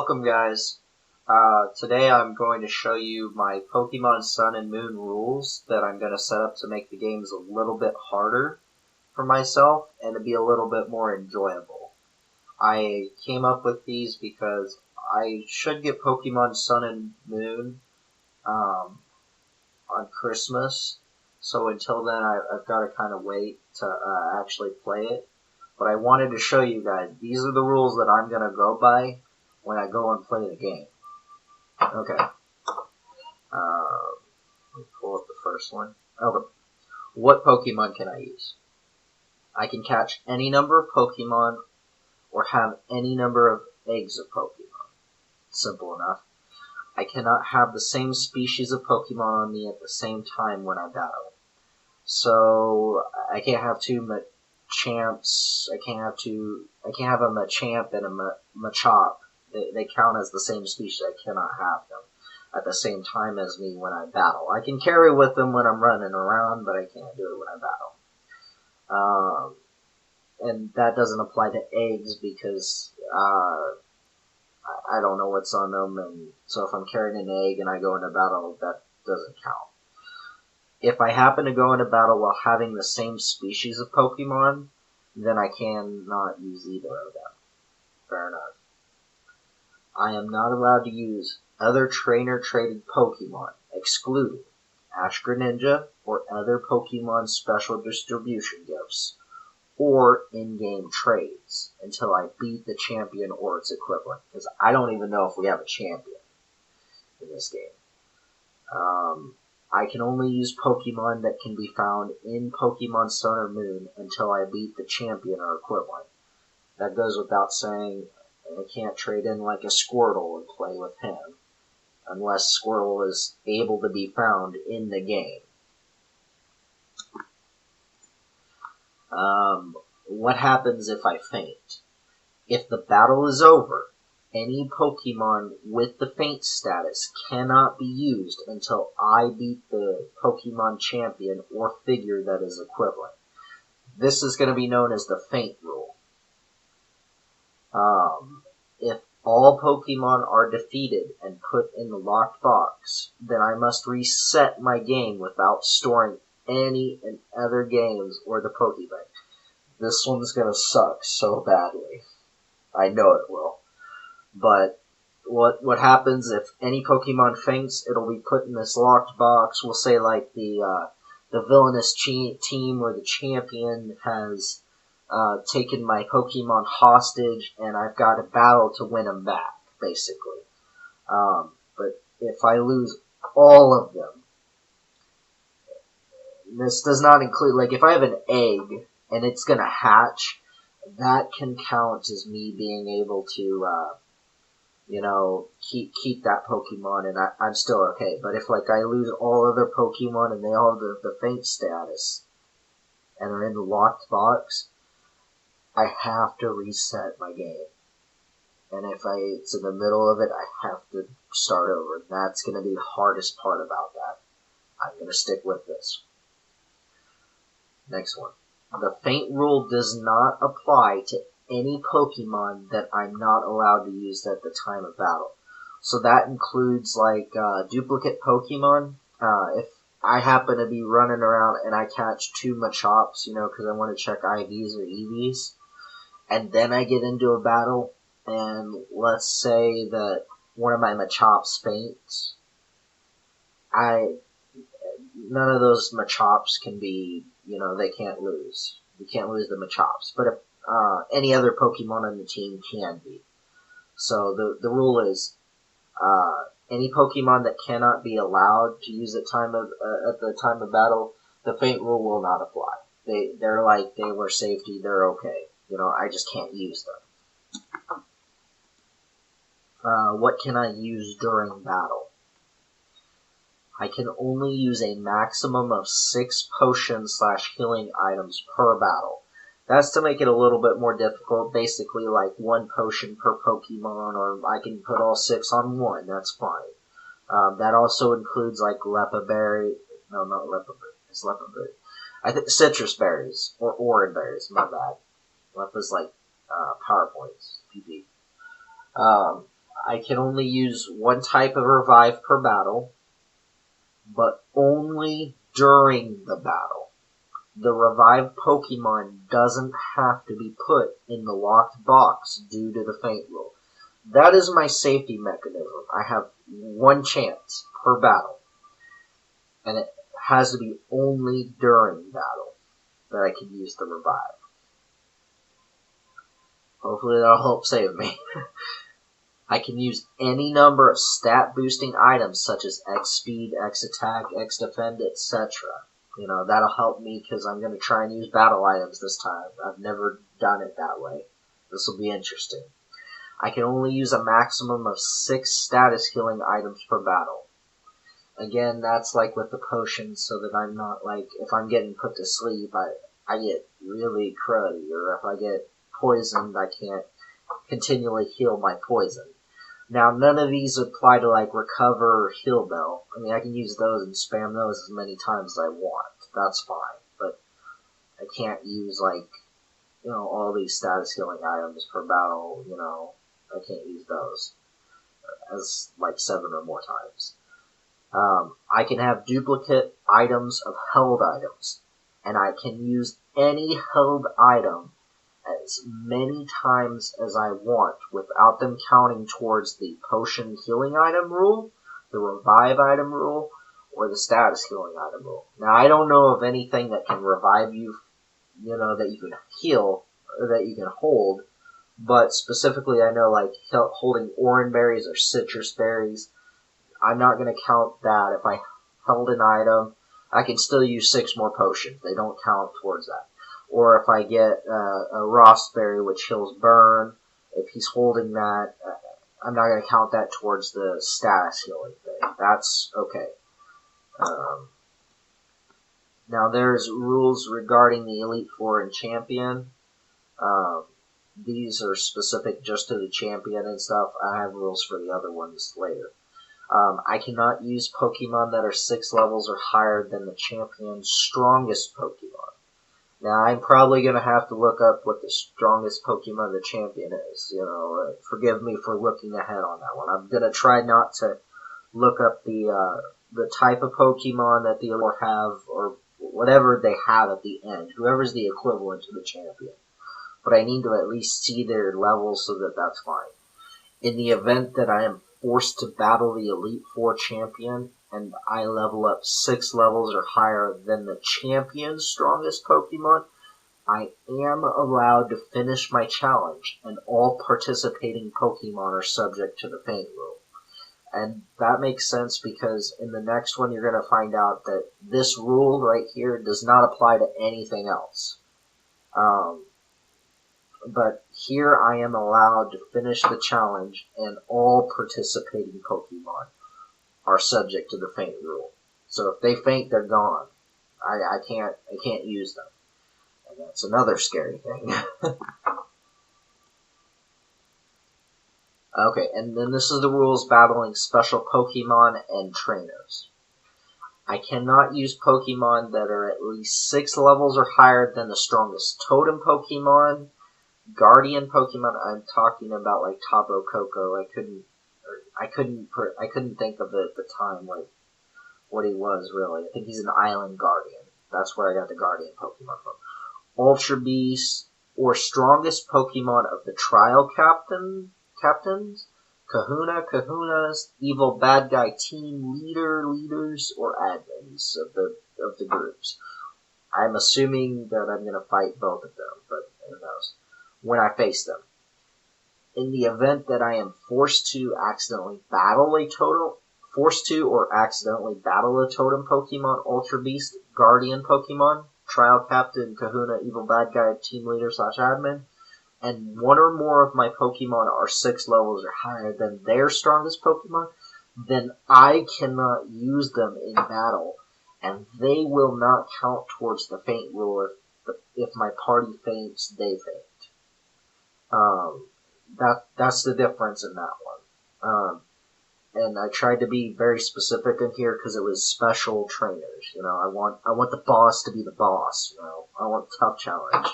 Welcome guys. Today I'm going to show you my Pokemon Sun and Moon rules that I'm going to set up to make the games a little bit harder for myself and to be a little bit more enjoyable. I came up with these because I should get Pokemon Sun and Moon on Christmas, so until then I've got to kind of wait to actually play it. But I wanted to show you guys, these are the rules that I'm going to go by when I go and play the game. Okay. Let me pull up the first one. Okay. What Pokemon can I use? I can catch any number of Pokemon or have any number of eggs of Pokemon. Simple enough. I cannot have the same species of Pokemon on me at the same time when I battle. So I can't have two Machamps. I can't have a Machamp and a Machop. They count as the same species. I cannot have them at the same time as me when I battle. I can carry with them when I'm running around, but I can't do it when I battle. And that doesn't apply to eggs because I don't know what's on them, and so if I'm carrying an egg and I go into battle, that doesn't count. If I happen to go into battle while having the same species of Pokemon, then I cannot use either of them. Fair enough. I am not allowed to use other trainer-traded Pokemon, excluding Ash Greninja or other Pokemon special distribution gifts, or in-game trades, until I beat the champion or its equivalent, because I don't even know if we have a champion in this game. I can only use Pokemon that can be found in Pokemon Sun or Moon until I beat the champion or equivalent. That goes without saying. I can't trade in like a Squirtle and play with him, unless Squirtle is able to be found in the game. What happens if I faint? If the battle is over, any Pokemon with the faint status cannot be used until I beat the Pokemon champion or figure that is equivalent. This is going to be known as the faint rule. If all Pokemon are defeated and put in the locked box, then I must reset my game without storing any and other games or the Pokebank. This one's gonna suck so badly. I know it will. But what happens if any Pokemon faints? It'll be put in this locked box. We'll say like the villainous team where the champion has taken my Pokemon hostage, and I've got to battle to win them back, basically. But if I lose all of them, this does not include, like, if I have an egg and it's going to hatch, that can count as me being able to, keep that Pokemon, and I'm still okay. But if, like, I lose all other Pokemon and they all have the faint status and are in the locked box, I have to reset my game. And if it's in the middle of it, I have to start over. That's going to be the hardest part about that. I'm going to stick with this. Next one. The faint rule does not apply to any Pokemon that I'm not allowed to use at the time of battle. So that includes, like, duplicate Pokemon. If I happen to be running around and I catch two Machops, because I want to check IVs or EVs, and then I get into a battle, and let's say that one of my Machops faints, none of those Machops can be, they can't lose. You can't lose the Machops. But if any other Pokemon on the team can be. So the rule is, any Pokemon that cannot be allowed to use at the time of battle, the faint rule will not apply. They're like, they were safety, they're okay. I just can't use them. What can I use during battle? I can only use a maximum of 6 potion/healing items per battle. That's to make it a little bit more difficult, basically like 1 potion per Pokemon, or I can put all 6 on one, that's fine. That also includes like Lepa Berry, no, not Lepa Berry, it's Lepa Berry. I think citrus berries, or orange berries, my bad. Lepa's like power points, PP. I can only use one type of revive per battle, but only during the battle. The revived Pokemon doesn't have to be put in the locked box due to the faint rule. That is my safety mechanism. I have one chance per battle, and it has to be only during battle that I can use the revive. Hopefully that'll help save me. I can use any number of stat boosting items such as X speed, X attack, X defend, etc. That'll help me because I'm going to try and use battle items this time. I've never done it that way. This will be interesting. I can only use a maximum of 6 status healing items per battle. Again, that's like with the potions, so that I'm not like, if I'm getting put to sleep, I get really cruddy, or if I get poisoned, I can't continually heal my poison. Now, none of these apply to like recover or heal bell. I mean, I can use those and spam those as many times as I want. That's fine, but I can't use like, all these status healing items per battle, I can't use those as like 7 or more times. I can have duplicate items of held items, and I can use any held item as many times as I want without them counting towards the potion healing item rule, the revive item rule, or the status healing item rule. Now, I don't know of anything that can revive you, that you can heal, or that you can hold, but specifically I know like holding orange berries or citrus berries, I'm not going to count that. If I held an item, I can still use 6 more potions. They don't count towards that. Or if I get a Rossberry, which heals burn, if he's holding that, I'm not going to count that towards the status healing thing. That's okay. Now there's rules regarding the Elite Four and Champion. These are specific just to the Champion and stuff. I have rules for the other ones later. I cannot use Pokemon that are 6 levels or higher than the Champion's strongest Pokemon. Now, I'm probably going to have to look up what the strongest Pokemon the Champion is. Forgive me for looking ahead on that one. I'm going to try not to look up the type of Pokemon that the Elite have, or whatever they have at the end. Whoever's the equivalent to the Champion. But I need to at least see their levels so that that's fine. In the event that I am forced to battle the Elite Four Champion, and I level up 6 levels or higher than the Champion's strongest Pokemon, I am allowed to finish my challenge, and all participating Pokemon are subject to the Faint Rule. And that makes sense because in the next one you're going to find out that this rule right here does not apply to anything else. But here I am allowed to finish the challenge, and all participating Pokemon are subject to the faint rule. So if they faint, they're gone. I can't use them. And that's another scary thing. Okay, and then this is the rules battling special Pokemon and trainers. I cannot use Pokemon that are at least 6 levels or higher than the strongest Totem Pokemon, Guardian Pokemon. I'm talking about like Tapu Koko. I couldn't think of it at the time, like what he was really. I think he's an Island Guardian. That's where I got the Guardian Pokemon from. Ultra Beast or strongest Pokemon of the Trial Captains, Kahunas, Evil Bad Guy Team Leaders, or admins of the groups. I'm assuming that I'm gonna fight both of them, but who knows? When I face them. In the event that I am forced to or accidentally battle a Totem Pokemon, Ultra Beast, Guardian Pokemon, Trial Captain, Kahuna, Evil Bad Guy, Team Leader / Admin, and one or more of my Pokemon are 6 levels or higher than their strongest Pokemon, then I cannot use them in battle, and they will not count towards the faint rule if my party faints, they faint. That's the difference in that one. And I tried to be very specific in here because it was special trainers. I want the boss to be the boss. I want tough challenge.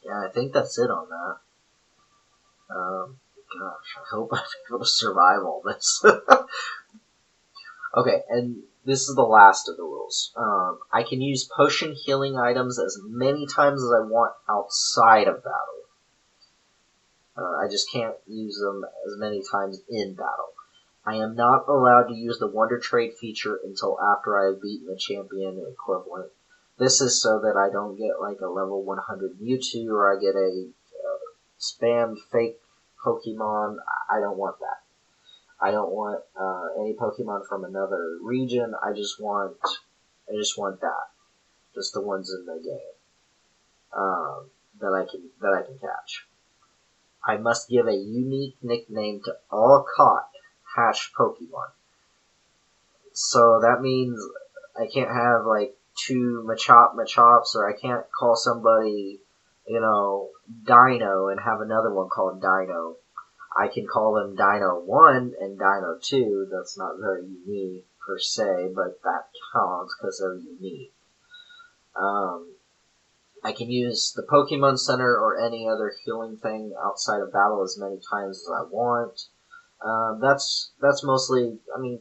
Yeah, I think that's it on that. Gosh, I hope I'm able to survive all this. Okay, and this is the last of the rules. I can use potion healing items as many times as I want outside of battle. I just can't use them as many times in battle. I am not allowed to use the Wonder Trade feature until after I have beaten the champion equivalent. This is so that I don't get like a level 100 Mewtwo or I get a spammed fake Pokemon. I don't want that. I don't want any Pokemon from another region. I just want that. Just the ones in the game that I can catch. I must give a unique nickname to all caught hatched Pokemon. So that means I can't have like two Machops, or I can't call somebody, Dino and have another one called Dino. I can call them Dino 1 and Dino 2. That's not very unique per se, but that counts because they're unique. I can use the Pokemon Center or any other healing thing outside of battle as many times as I want. That's mostly,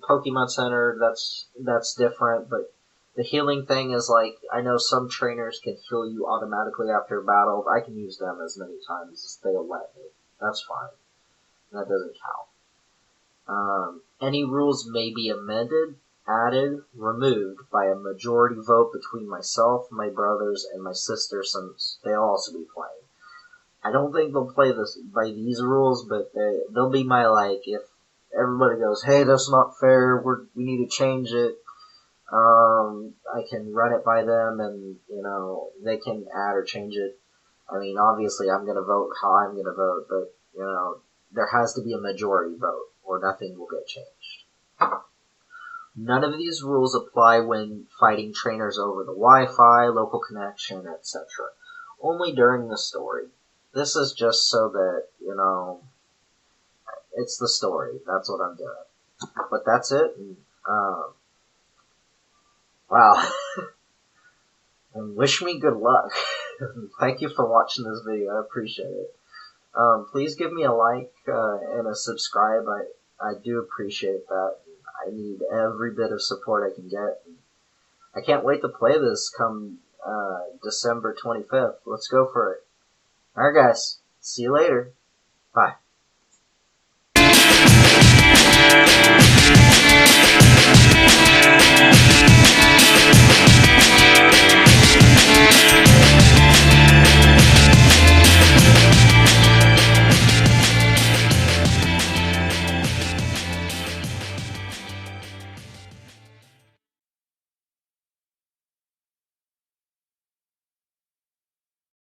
Pokemon Center, that's different, but the healing thing is like, I know some trainers can heal you automatically after a battle. I can use them as many times as they'll let me. That's fine. That doesn't count. Any rules may be amended, added, removed by a majority vote between myself, my brothers, and my sister, since they'll also be playing. I don't think they'll play this by these rules, but they'll be my like, if everybody goes, hey, that's not fair, we need to change it, I can run it by them, and, they can add or change it. Obviously I'm going to vote how I'm going to vote, but, there has to be a majority vote, or nothing will get changed. None of these rules apply when fighting trainers over the Wi-Fi, local connection, etc. Only during the story. This is just so that, it's the story. That's what I'm doing. But that's it. And, wow. And wish me good luck. Thank you for watching this video. I appreciate it. Please give me a like and a subscribe. I do appreciate that. I need every bit of support I can get. I can't wait to play this come December 25th. Let's go for it. Alright guys, see you later. Bye.